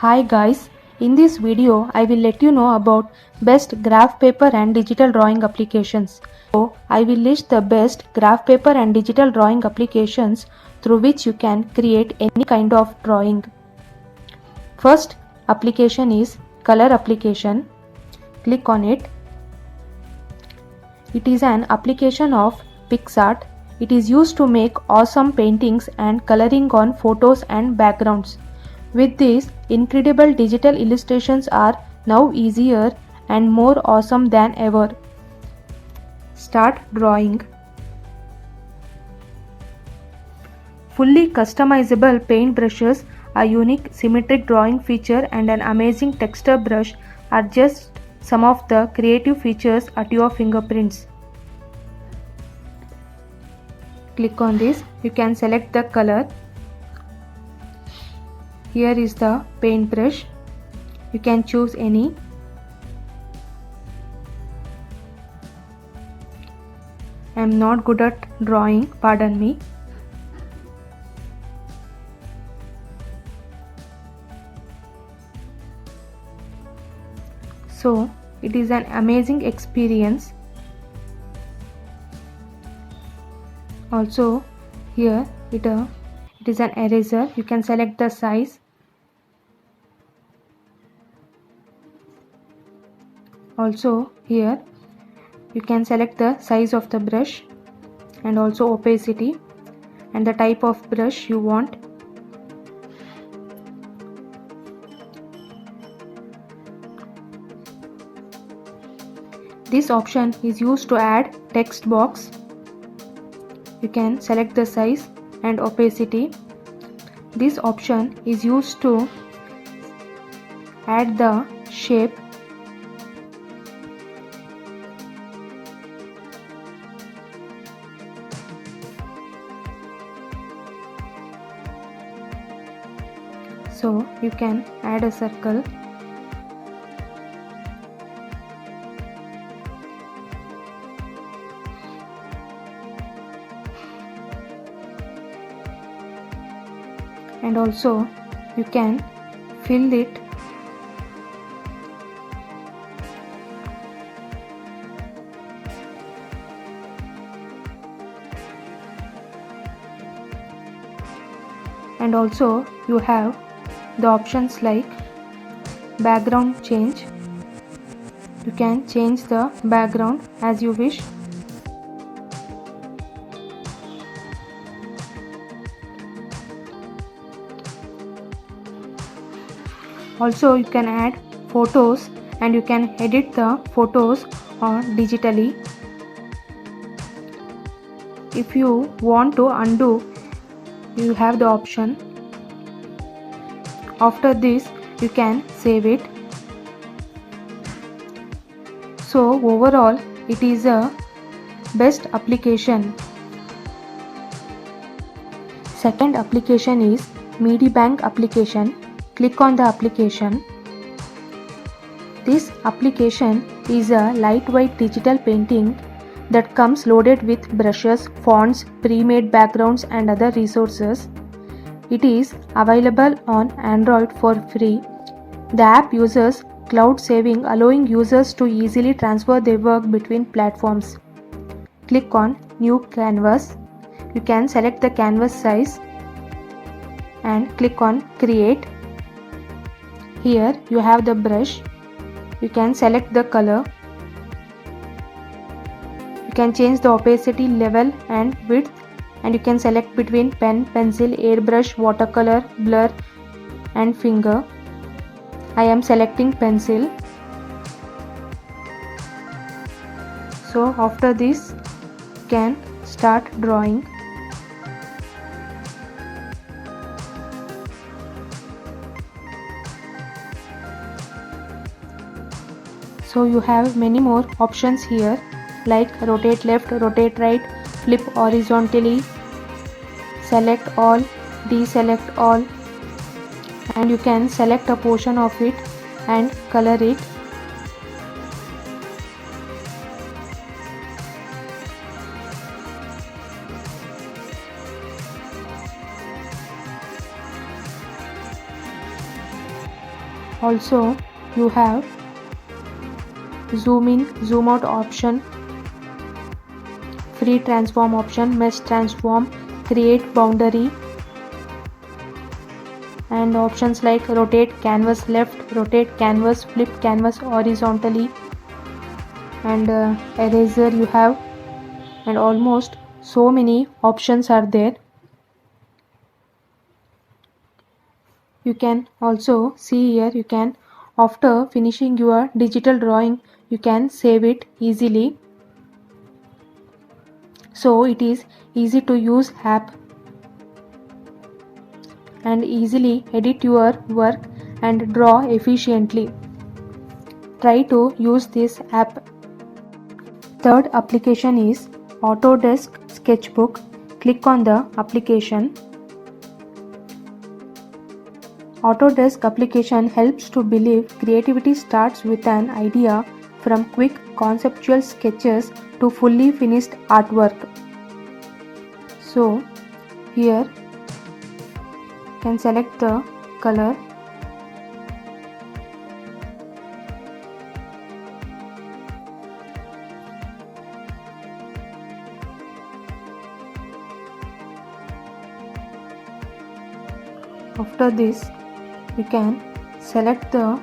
Hi guys, in this video I will let you know about best graph paper and digital drawing applications. So I will list the best graph paper and digital drawing applications through which you can create any kind of drawing. First application is color application. Click on it. It is an application of PicsArt. It is used to make awesome paintings and coloring on photos and backgrounds. With this, incredible digital illustrations are now easier and more awesome than ever. Start drawing. Fully customizable paint brushes, a unique symmetric drawing feature and an amazing texture brush are just some of the creative features at your fingerprints. Click on this. You can select the color. Here is the paintbrush. You can choose any. I am not good at drawing, pardon me. So it is an amazing experience. Also here it is an eraser. You can select the size. Also here you can select the size of the brush and also opacity and the type of brush you want. This option is used to add text box. You can select the size and opacity. This option is used to add the shape. So you can add a circle. And also you can fill it. And also you have the options like background change. You can change the background as you wish. Also you can add photos and you can edit the photos digitally. If you want to undo, you have the option. After this you can save it. So overall it is a best application. Second application is Medibank application. Click on the application. This application is a lightweight digital painting that comes loaded with brushes, fonts, pre-made backgrounds and other resources. It is available on Android for free. The app uses cloud saving, allowing users to easily transfer their work between platforms. Click on New Canvas. You can select the canvas size and click on Create. Here you have the brush. You can select the color. You can change the opacity, level and width, and you can select between pen, pencil, airbrush, watercolor, blur and finger. I am selecting pencil. So after this you can start drawing. So you have many more options here like rotate left, rotate right, flip horizontally, select all, deselect all, and you can select a portion of it and color it. Also you have zoom in, zoom out option, free transform option, mesh transform, create boundary, and options like rotate canvas left, rotate canvas, flip canvas horizontally, and eraser you have, and almost so many options are there. You can also see here, you can, after finishing your digital drawing, you can save it easily. So it is easy to use app and easily edit your work and draw efficiently. Try to use this app. Third application is Autodesk Sketchbook. Click on the application. Autodesk application helps to believe creativity starts with an idea, from quick conceptual sketches to fully finished artwork. So here you can select the color. After this, you can select the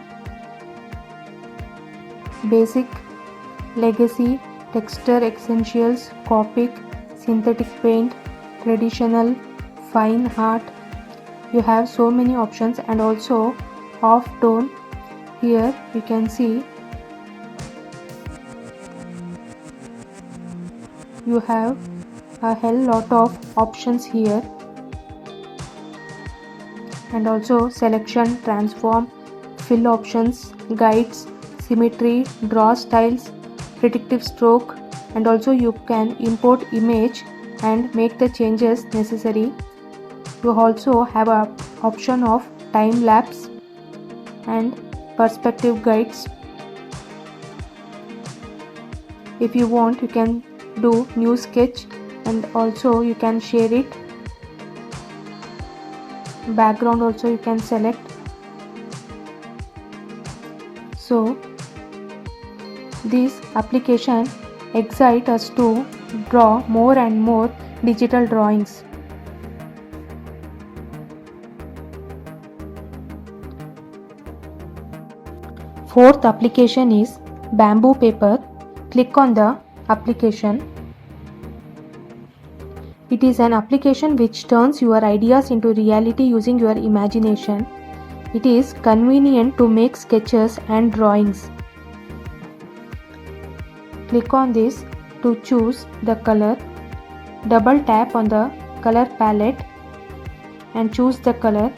basic, legacy, texture essentials, Copic, synthetic paint, traditional, fine art. You have so many options, and also off tone. Here you can see you have a hell lot of options here, and also selection, transform, fill options, guides, symmetry, draw styles, predictive stroke, and also you can import image and make the changes necessary. You also have a option of time lapse and perspective guides. If you want, you can do new sketch, and also you can share it. Background also you can select. So this application excites us to draw more and more digital drawings. Fourth application is Bamboo Paper. Click on the application. It is an application which turns your ideas into reality using your imagination. It is convenient to make sketches and drawings. Click on this to choose the color. Double tap on the color palette and choose the color.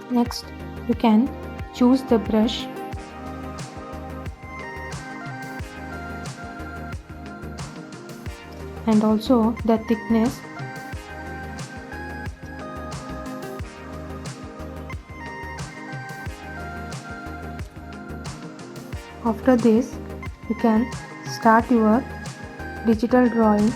Next, you can choose the brush. And also the thickness. After this, you can start your digital drawing.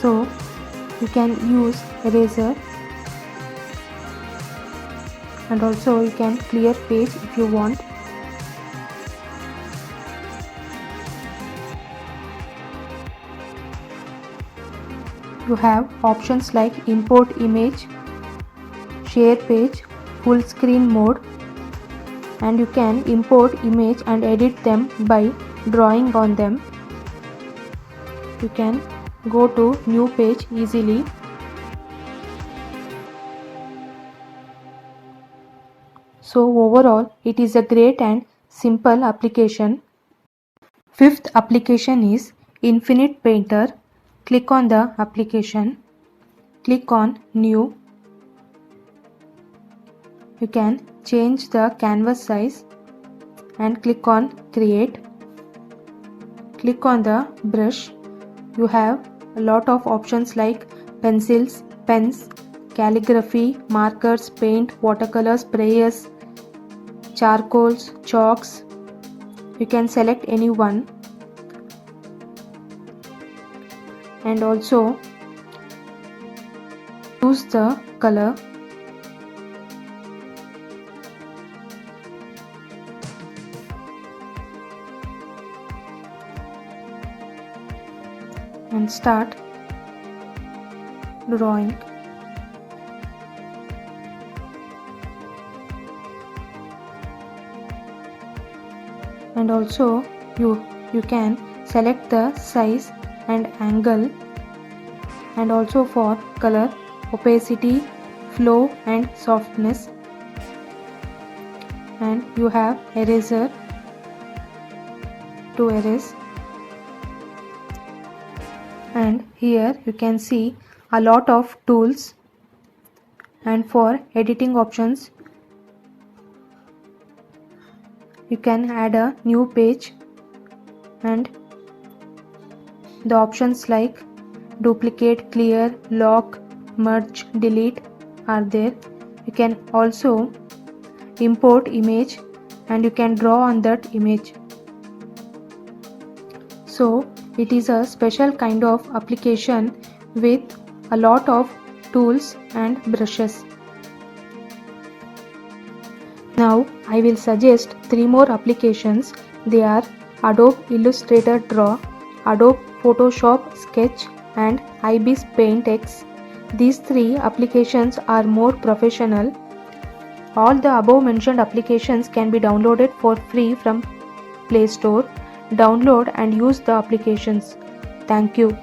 So you can use eraser, and also you can clear page if you want. You have options like import image, share page, full screen mode, and you can import image and edit them by drawing on them. You can go to new page easily. So overall, it is a great and simple application. Fifth application is Infinite Painter. Click on the application. Click on New. You can change the canvas size and click on Create. Click on the brush. You have a lot of options like pencils, pens, calligraphy, markers, paint, watercolors, sprayers, charcoals, chalks, you can select any one and also choose the color. And start drawing. And also you can select the size and angle, and also for color, opacity, flow and softness. And you have eraser to erase. And here you can see a lot of tools, and for editing options you can add a new page, and the options like duplicate, clear, lock, merge, delete are there. You can also import image and you can draw on that image. So it is a special kind of application with a lot of tools and brushes. Now I will suggest 3 more applications. They are Adobe Illustrator Draw, Adobe Photoshop Sketch and IBIS Paint X. These 3 applications are more professional. All the above mentioned applications can be downloaded for free from Play Store. Download and use the applications. Thank you.